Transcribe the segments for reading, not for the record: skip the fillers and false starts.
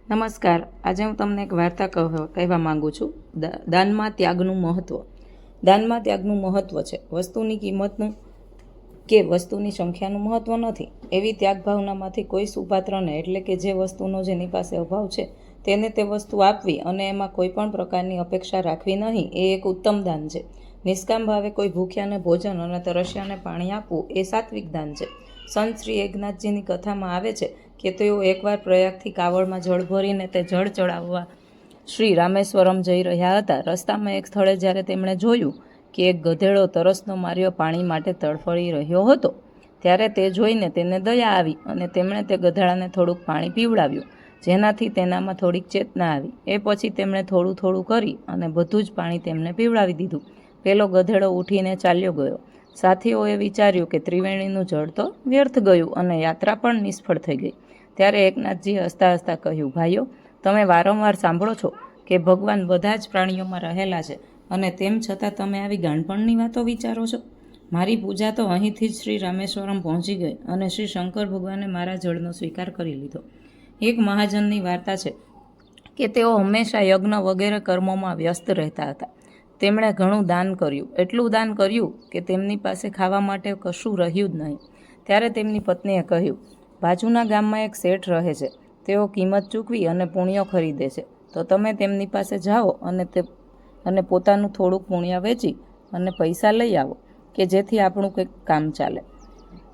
નમસ્કાર. આજે હું તમને એક વાર્તા કહેવા માંગુ છું. દાનમાં ત્યાગનું મહત્ત્વ. દાનમાં ત્યાગનું મહત્ત્વ છે. વસ્તુની કિંમતનું કે વસ્તુની સંખ્યાનું મહત્ત્વ નથી. એવી ત્યાગ ભાવનામાંથી કોઈ સુપાત્રને, એટલે કે જે વસ્તુનો જેની પાસે અભાવ છે તેને તે વસ્તુ આપવી અને એમાં કોઈ પણ પ્રકારની અપેક્ષા રાખવી નહીં, એ એક ઉત્તમ દાન છે. નિષ્કામ ભાવે કોઈ ભૂખ્યાને ભોજન અને તરસ્યાને પાણી આપવું એ સાત્વિક દાન છે. સંત શ્રી એકનાથજીની કથામાં આવે છે કે તેઓ એકવાર પ્રયાગથી કાવડમાં જળ ભરીને તે જળ ચડાવવા શ્રી રામેશ્વરમ જઈ રહ્યા હતા. રસ્તામાં એક સ્થળે જ્યારે તેમણે જોયું કે એક ગધેડો તરસનો માર્યો પાણી માટે તડફડી રહ્યો હતો, ત્યારે તે જોઈને તેને દયા આવી અને તેમણે તે ગધેડાને થોડુંક પાણી પીવડાવ્યું, જેનાથી તેનામાં થોડીક ચેતના આવી. એ પછી તેમણે થોડું થોડું કરી અને બધું જ પાણી તેમને પીવડાવી દીધું. પેલો ગધેડો ઉઠીને ચાલ્યો ગયો. સાથીઓએ વિચાર્યું કે ત્રિવેણીનું જળ તો વ્યર્થ ગયું અને યાત્રા પણ નિષ્ફળ થઈ ગઈ. ત્યારે એકનાથજી હસતા હસતા કહ્યું, ભાઈઓ, તમે વારંવાર સાંભળો છો કે ભગવાન બધા જ પ્રાણીઓમાં રહેલા છે અને તેમ છતાં તમે આવી ગાણપણની વાતો વિચારો છો. મારી પૂજા તો અહીંથી જ શ્રી રામેશ્વરમ પહોંચી ગઈ અને શ્રી શંકર ભગવાને મારા જળનો સ્વીકાર કરી લીધો. એક મહાજનની વાર્તા છે કે તેઓ હંમેશા યજ્ઞ વગેરે કર્મોમાં વ્યસ્ત રહેતા હતા. તેમણે ઘણું દાન કર્યું, એટલું દાન કર્યું કે તેમની પાસે ખાવા માટે કશું રહ્યું જ નહીં. ત્યારે તેમની પત્નીએ કહ્યું, બાજુના ગામમાં એક શેઠ રહે છે. તેઓ કિંમત ચૂકવી અને પુણ્યો ખરીદે છે, તો તમે તેમની પાસે જાઓ અને પોતાનું થોડુંક પુણ્ય વેચી અને પૈસા લઈ આવો કે જેથી આપણું કંઈક કામ ચાલે.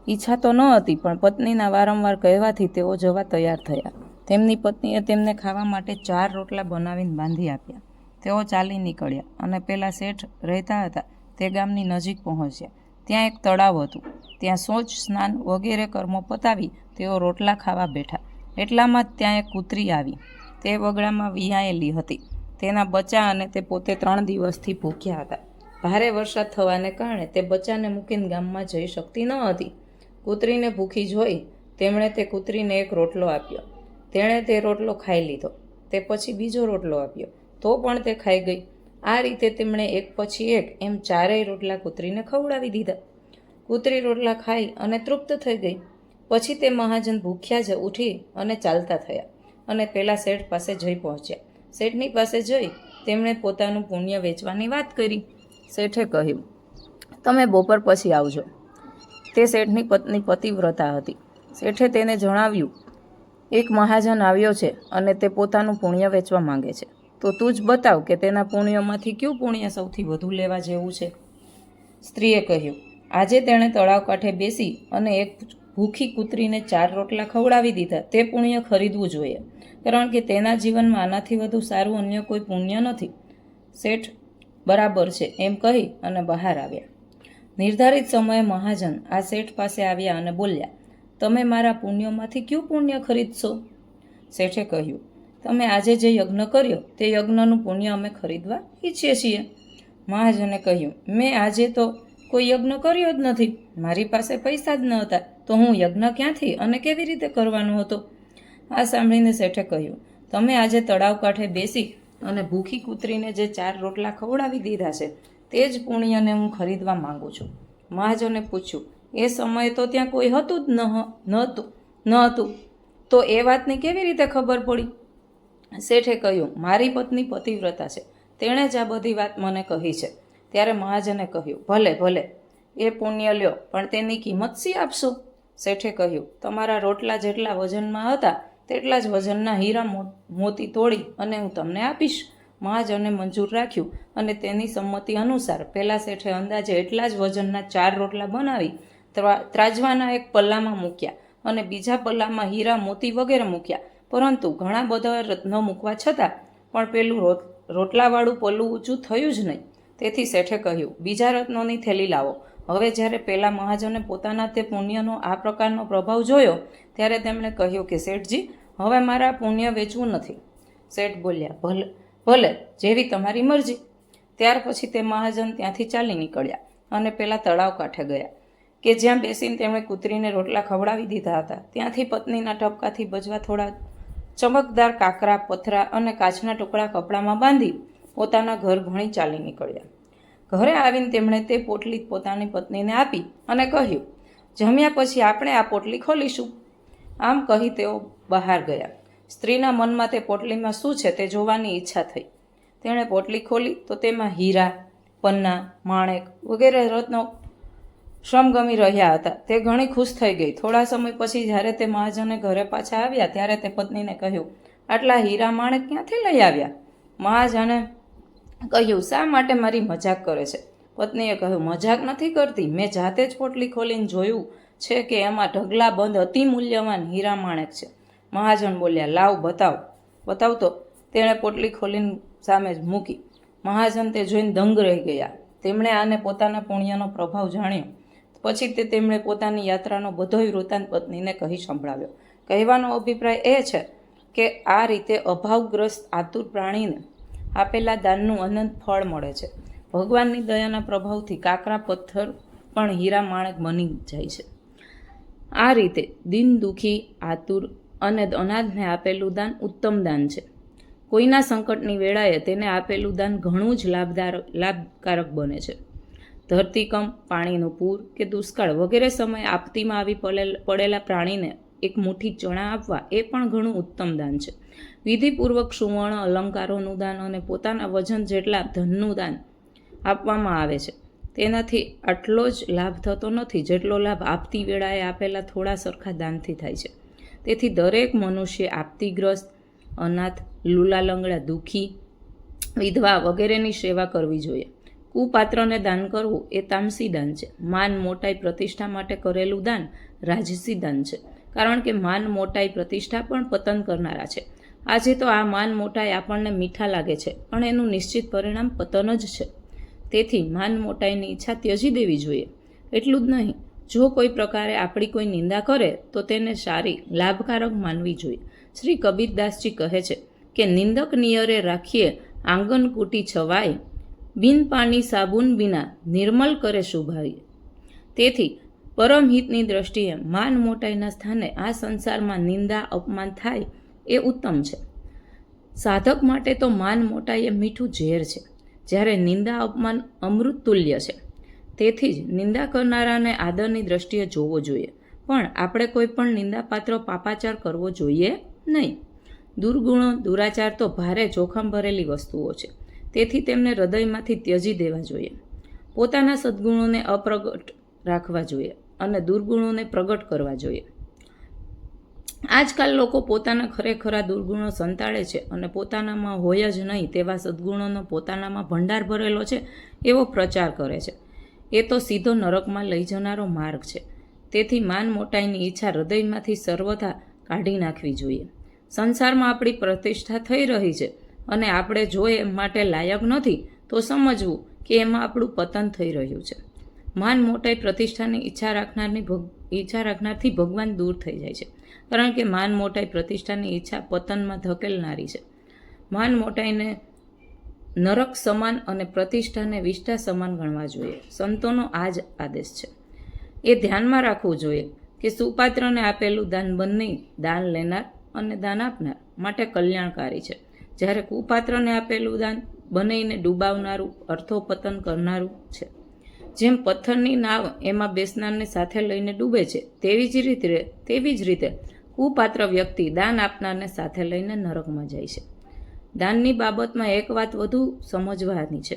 ઈચ્છા તો ન હતી, પણ પત્નીના વારંવાર કહેવાથી તેઓ જવા તૈયાર થયા. તેમની પત્નીએ તેમને ખાવા માટે 4 રોટલા બનાવીને બાંધી આપ્યા. તેઓ ચાલી નીકળ્યા અને પેલા શેઠ રહેતા હતા તે ગામની નજીક પહોંચ્યા. ત્યાં એક તળાવ હતું. ત્યાં શૌચ, સ્નાન વગેરે કર્મો પતાવી તેઓ રોટલા ખાવા બેઠા. એટલામાં જ ત્યાં એક કૂતરી આવી. તે વગડામાં વિયાયેલી હતી. તેના બચ્ચા અને તે પોતે 3 દિવસથી ભૂખ્યા હતા. ભારે વરસાદ થવાને કારણે તે બચ્ચાને મૂકીને ગામમાં જઈ શકતી ન હતી. કૂતરીને ભૂખી જોઈ તેમણે તે કૂતરીને એક રોટલો આપ્યો. તેણે તે રોટલો ખાઈ લીધો. તે પછી બીજો રોટલો આપ્યો, તો પણ તે ખાઈ ગઈ. આ રીતે તેમણે એક પછી એક એમ 4 રોટલા કૂતરીને ખવડાવી દીધા. કૂતરી રોટલા ખાઈ અને તૃપ્ત થઈ ગઈ. પછી તે મહાજન ભૂખ્યા જ ઉઠી અને ચાલતા થયા અને પેલા શેઠ પાસે જઈ પહોંચ્યા. શેઠની પાસે જઈ તેમણે પોતાનું પુણ્ય વેચવાની વાત કરી. શેઠે કહ્યું, તમે બપોર પછી આવજો. તે શેઠની પત્ની પતિવ્રતા હતી. શેઠે તેને જણાવ્યું, એક મહાજન આવ્યો છે અને તે પોતાનું પુણ્ય વેચવા માંગે છે, તો તું જ બતાવ કે તેના પુણ્યમાંથી કયું પુણ્ય સૌથી વધુ લેવા જેવું છે. સ્ત્રીએ કહ્યું, આજે તેણે તળાવ કાંઠે બેસી અને એક ભૂખી કૂતરીને 4 રોટલા ખવડાવી દીધા. તે પુણ્ય ખરીદવું જોઈએ, કારણ કે તેના જીવનમાં આનાથી વધુ સારું અન્ય કોઈ પુણ્ય નથી. શેઠ બરાબર છે એમ કહી અને બહાર આવ્યા. નિર્ધારિત સમયે મહાજન આ શેઠ પાસે આવ્યા અને બોલ્યા, તમે મારા પુણ્યોમાંથી કયું પુણ્ય ખરીદશો? શેઠે કહ્યું, તમે આજે જે યજ્ઞ કર્યો તે યજ્ઞનું પુણ્ય અમે ખરીદવા ઈચ્છીએ છીએ. મહાજને કહ્યું, મેં આજે તો કોઈ યજ્ઞ કર્યો જ નથી. મારી પાસે પૈસા જ ન હતા, તો હું યજ્ઞ ક્યાંથી અને કેવી રીતે કરવાનો હતો? આ સાંભળીને શેઠે કહ્યું, તમે આજે તળાવ કાંઠે બેસી અને ભૂખી કૂતરીને જે 4 રોટલા ખવડાવી દીધા છે તે જ પુણ્યને હું ખરીદવા માંગુ છું. મહાજને પૂછ્યું, એ સમયે તો ત્યાં કોઈ હતું જ ન હતું, તો એ વાતની કેવી રીતે ખબર પડી? શેઠે કહ્યું, મારી પત્ની પતિવ્રતા છે, તેણે જ આ બધી વાત મને કહી છે. ત્યારે મહાજને કહ્યું, ભલે ભલે, એ પુણ્ય લ્યો, પણ તેની કિંમત શી આપશો? શેઠે કહ્યું, તમારા રોટલા જેટલા વજનમાં હતા તેટલા જ વજનના હીરા મોતી તોડી અને હું તમને આપીશ. મહાજને મંજૂર રાખ્યું અને તેની સંમતિ અનુસાર પેલા શેઠે અંદાજે એટલા જ વજનના 4 રોટલા બનાવી ત્રાજવાના એક પલ્લામાં મૂક્યા અને બીજા પલ્લામાં હીરા મોતી વગેરે મૂક્યા. પરંતુ ઘણા બધા રત્નો મૂકવા છતાં પણ પેલું રોટલાવાળું પલ્લું ઊંચું થયું જ નહીં. તેથી શેઠે કહ્યું, બીજા રત્નોની થેલી લાવો. હવે જ્યારે પેલા મહાજને પોતાના તે પુણ્યનો આ પ્રકારનો પ્રભાવ જોયો ત્યારે તેમણે કહ્યું કે શેઠજી, હવે મારા પુણ્ય વેચવું નથી. શેઠ બોલ્યા, ભલે ભલે, જેવી તમારી મરજી. ત્યાર પછી તે મહાજન ત્યાંથી ચાલી નીકળ્યા અને પેલા તળાવ કાંઠે ગયા કે જ્યાં બેસીને તેમણે કૂતરીને રોટલા ખવડાવી દીધા હતા. ત્યાંથી પત્નીના ટપકાથી બચવા થોડા ચમકદાર કાંકરા, પથરા અને કાચના ટુકડા કપડામાં બાંધી પોતાના ઘર ભણી ચાલી નીકળ્યા. ઘરે આવીને તેમણે તે પોટલી પોતાની પત્નીને આપી અને કહ્યું, જમ્યા પછી આપણે આ પોટલી ખોલીશું. આમ કહી તેઓ બહાર ગયા. સ્ત્રીના મનમાં તે પોટલીમાં શું છે તે જોવાની ઈચ્છા થઈ. તેણે પોટલી ખોલી તો તેમાં હીરા, પન્ના, માણેક વગેરે રત્નો સમગમી રહ્યા હતા. તે ઘણી ખુશ થઈ ગઈ. થોડા સમય પછી જ્યારે તે મહાજને ઘરે પાછા આવ્યા ત્યારે તે પત્નીને કહ્યું, આટલા હીરા માણેક ક્યાંથી લઈ આવ્યા? મહાજને કહ્યું, શા માટે મારી મજાક કરે છે? પત્નીએ કહ્યું, મજાક નથી કરતી, મેં જાતે જ પોટલી ખોલીને જોયું છે કે એમાં ઢગલા બંધ અતિ મૂલ્યવાન હીરા માણેક છે. મહાજન બોલ્યા, લાવ બતાવતો. તેણે પોટલી ખોલીને સામે જ મૂકી. મહાજન તે જોઈને દંગ રહી ગયા. તેમણે આને પોતાના પુણ્યનો પ્રભાવ જાણ્યો. પછી તેમણે પોતાની યાત્રાનો બધોય વૃત્તાંત પત્નીને કહી સંભળાવ્યો. કહેવાનો અભિપ્રાય એ છે કે આ રીતે અભાવગ્રસ્ત આતુર પ્રાણીને આપેલા દાનનું અનંત ફળ મળે છે. ભગવાનની દયાના પ્રભાવથી કાકરા પથ્થર પણ હીરા માણેક બની જાય છે. આ રીતે દિન દુઃખી, આતુર અને અનાથને આપેલું દાન ઉત્તમ દાન છે. કોઈના સંકટની વેળાએ તેને આપેલું દાન ઘણું જ લાભકારક બને છે. ધરતીકંપ, પાણીનું પૂર કે દુષ્કાળ વગેરે સમયે આપતીમાં આવી પડેલા પ્રાણીને એક મુઠ્ઠી ચણા આપવા એ પણ ઘણું ઉત્તમ દાન છે. વિધિપૂર્વક સુવર્ણ અલંકારોનું દાન અને પોતાના વજન જેટલા ધનનું દાન આપવામાં આવે છે. તેનાથી આટલો જ લાભ થતો નથી જેટલો લાભ આપતી વેળાએ આપેલા થોડા સરખા દાનથી થાય છે. તેથી દરેક મનુષ્ય આપતીગ્રસ્ત, અનાથ, લૂલા લંગડા, દુઃખી, વિધવા વગેરેની સેવા કરવી જોઈએ. કુપાત્રને દાન કરવું એ તામસી દાન છે. માન, મોટાઈ, પ્રતિષ્ઠા માટે કરેલું દાન રાજસી દાન છે. કારણ કે માન, મોટાઈ, પ્રતિષ્ઠા પણ પતન કરનારા છે. આજે તો આ માન મોટાઈ આપણને મીઠા લાગે છે, પણ એનું નિશ્ચિત પરિણામ પતન જ છે. તેથી માન મોટાઈની ઈચ્છા ત્યજી દેવી જોઈએ. એટલું જ નહીં, જો કોઈ પ્રકારે આપણી કોઈ નિંદા કરે તો તેને સારી, લાભકારક માનવી જોઈએ. શ્રી કબીરદાસજી કહે છે કે નિંદક નિયરે રાખીએ આંગન કૂટી છવાય, બિન પાણી સાબુન બિના નિર્મલ કરે શુભાઈ. તેથી પરમહિતની દ્રષ્ટિએ માન મોટાઈના સ્થાને આ સંસારમાં નિંદા, અપમાન થાય એ ઉત્તમ છે. સાધક માટે તો માન મોટાઈ એ મીઠું ઝેર છે, જ્યારે નિંદા, અપમાન અમૃત તુલ્ય છે. તેથી જ નિંદા કરનારાને આદરની દ્રષ્ટિએ જોવો જોઈએ, પણ આપણે કોઈ પણ નિંદાપાત્ર પાપાચાર કરવો જોઈએ નહીં. દુર્ગુણો, દુરાચાર તો ભારે જોખમ ભરેલી વસ્તુઓ છે. તેથી તેમને હૃદયમાંથી ત્યજી દેવા જોઈએ. પોતાના સદ્ગુણોને અપ્રગટ રાખવા જોઈએ અને દુર્ગુણોને પ્રગટ કરવા જોઈએ. આજકાલ લોકો પોતાના ખરેખરા દુર્ગુણો સંતાડે છે અને પોતાનામાં હોય જ નહીં તેવા સદ્ગુણોનો પોતાનામાં ભંડાર ભરેલો છે એવો પ્રચાર કરે છે. એ તો સીધો નરકમાં લઈ જનારો માર્ગ છે. તેથી માન મોટાઈની ઈચ્છા હૃદયમાંથી સર્વથા કાઢી નાખવી જોઈએ. સંસારમાં આપણી પ્રતિષ્ઠા થઈ રહી છે અને આપણે જો એ માટે લાયક નથી તો સમજવું કે એમાં આપણું પતન થઈ રહ્યું છે. માન મોટાઈ, પ્રતિષ્ઠાની ઈચ્છા રાખનારથી ભગવાન દૂર થઈ જાય છે, કારણ કે માન મોટાઈ, પ્રતિષ્ઠાની ઈચ્છા પતનમાં ધકેલનારી છે. માન મોટાઈને નરક સમાન અને પ્રતિષ્ઠાને વિષ્ઠા સમાન ગણવા જોઈએ. સંતોનો આ જ આદેશ છે. એ ધ્યાનમાં રાખવું જોઈએ કે સુપાત્રને આપેલું દાન બંને દાન લેનાર અને દાન આપનાર માટે કલ્યાણકારી છે, જ્યારે કુપાત્રને આપેલું દાન બંનેને ડૂબાવનારું, અર્થોપતન કરનારું છે. જેમ પથ્થરની નાવ એમાં બેસનારને સાથે લઈને ડૂબે છે, તેવી જ રીતે કુપાત્ર વ્યક્તિ દાન આપનારને સાથે લઈને નરકમાં જાય છે. દાનની બાબતમાં એક વાત વધુ સમજવાની છે.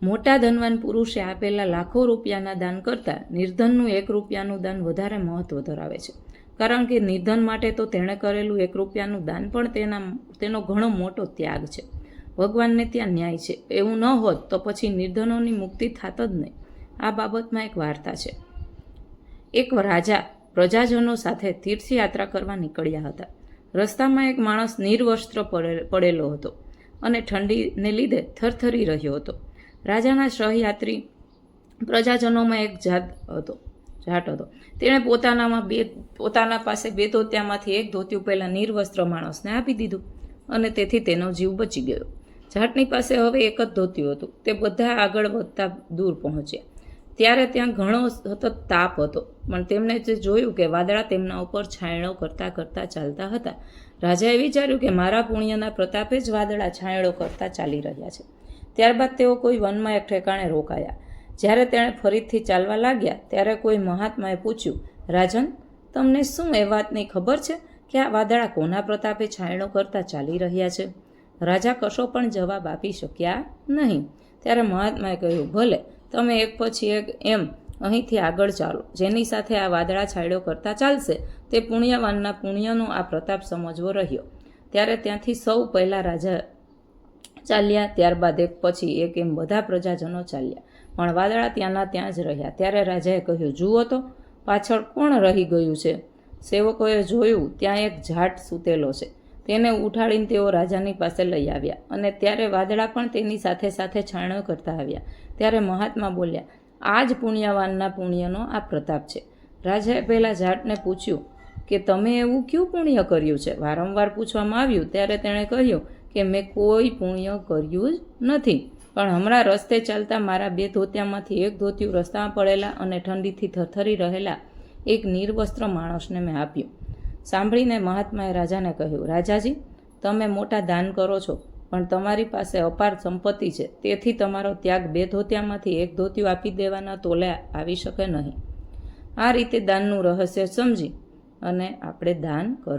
મોટા ધનવાન પુરુષે આપેલા લાખો રૂપિયાના દાન કરતાં નિર્ધનનું 1 રૂપિયાનું દાન વધારે મહત્વ ધરાવે છે, કારણ કે નિર્ધન માટે તો તેણે કરેલું 1 રૂપિયાનું દાન પણ તેનો ઘણો મોટો ત્યાગ છે. ભગવાનને ત્યાં ન્યાય છે. એવું ન હોત તો પછી નિર્ધનોની મુક્તિ થાત જ નહીં. આ બાબતમાં એક વાર્તા છે. એક રાજા પ્રજાજનો સાથે તીર્થયાત્રા કરવા નીકળ્યા હતા. રસ્તામાં એક માણસ નિર્વસ્ત્ર પડેલો હતો અને ઠંડીને લીધે થરથરી રહ્યો હતો. રાજાના સહયાત્રી પ્રજાજનોમાં એક જાટ હતો. તેણે પોતાના પાસે 2 ધોતિયામાંથી એક ધોતિયું પહેલાં નિર્વસ્ત્ર માણસને આપી દીધું અને તેથી તેનો જીવ બચી ગયો. જાટની પાસે હવે એક જ ધોતિયું હતું. તે બધા આગળ વધતા દૂર પહોંચ્યા. ત્યારે ત્યાં ઘણો સતત તાપ હતો, પણ તેમણે જે જોયું કે વાદળા તેમના ઉપર છાંયડો કરતાં ચાલતા હતા. રાજાએ વિચાર્યું કે મારા પુણ્યના પ્રતાપે જ વાદળા છાંયડો કરતાં ચાલી રહ્યા છે. ત્યારબાદ તેઓ કોઈ વનમાં એક ઠેકાણે રોકાયા. જ્યારે તેણે ફરીથી ચાલવા લાગ્યા ત્યારે કોઈ મહાત્માએ પૂછ્યું, રાજન, તમને શું એ વાતની ખબર છે કે આ વાદળા કોના પ્રતાપે છાંયડો કરતા ચાલી રહ્યા છે? રાજા કશો પણ જવાબ આપી શક્યા નહીં. ત્યારે મહાત્માએ કહ્યું, ભલે, તમે એક પછી એક એમ અહીંથી આગળ ચાલો. જેની સાથે આ વાદળા છાંયડો કરતા ચાલશે તે પુણ્યવાનના પુણ્યનો આ પ્રતાપ સમજવો રહ્યો. ત્યારે ત્યાંથી સૌ પહેલાં રાજા ચાલ્યા, ત્યારબાદ એક પછી એક એમ બધા પ્રજાજનો ચાલ્યા, પણ વાદળા ત્યાંના ત્યાં જ રહ્યા. ત્યારે રાજાએ કહ્યું, જુઓ તો પાછળ કોણ રહી ગયું છે? સેવકોએ જોયું, ત્યાં એક જાટ સૂતેલો છે. તેને ઉઠાડીને તેઓ રાજાની પાસે લઈ આવ્યા, અને ત્યારે વાદળા પણ તેની સાથે સાથે છાંયડો કરતા આવ્યા. ત્યારે મહાત્મા બોલ્યા, આ જ પુણ્યવાનના પુણ્યનો આ પ્રતાપ છે. રાજાએ પહેલાં જાટને પૂછ્યું કે તમે એવું ક્યું પુણ્ય કર્યું છે? વારંવાર પૂછવામાં આવ્યું ત્યારે તેણે કહ્યું કે મેં કોઈ પુણ્ય કર્યું જ નથી, પણ હમણાં રસ્તે ચાલતા મારા 2 ધોતિયામાંથી એક ધોતિયું રસ્તામાં પડેલા અને ઠંડીથી થરથરી રહેલા એક નિર્વસ્ત્ર માણસને મેં આપ્યું. સાંભળીને મહાત્માએ રાજાને કહ્યું, રાજાજી, તમે મોટા દાન કરો છો, પણ તમારી પાસે અપાર સંપત્તિ છે, તેથી તમારો ત્યાગ 2 ધોતિયામાંથી એક ધોતિયું આપી દેવાના તોલે આવી શકે નહીં. આ રીતે દાનનું રહસ્ય સમજી અને આપણે દાન કરો.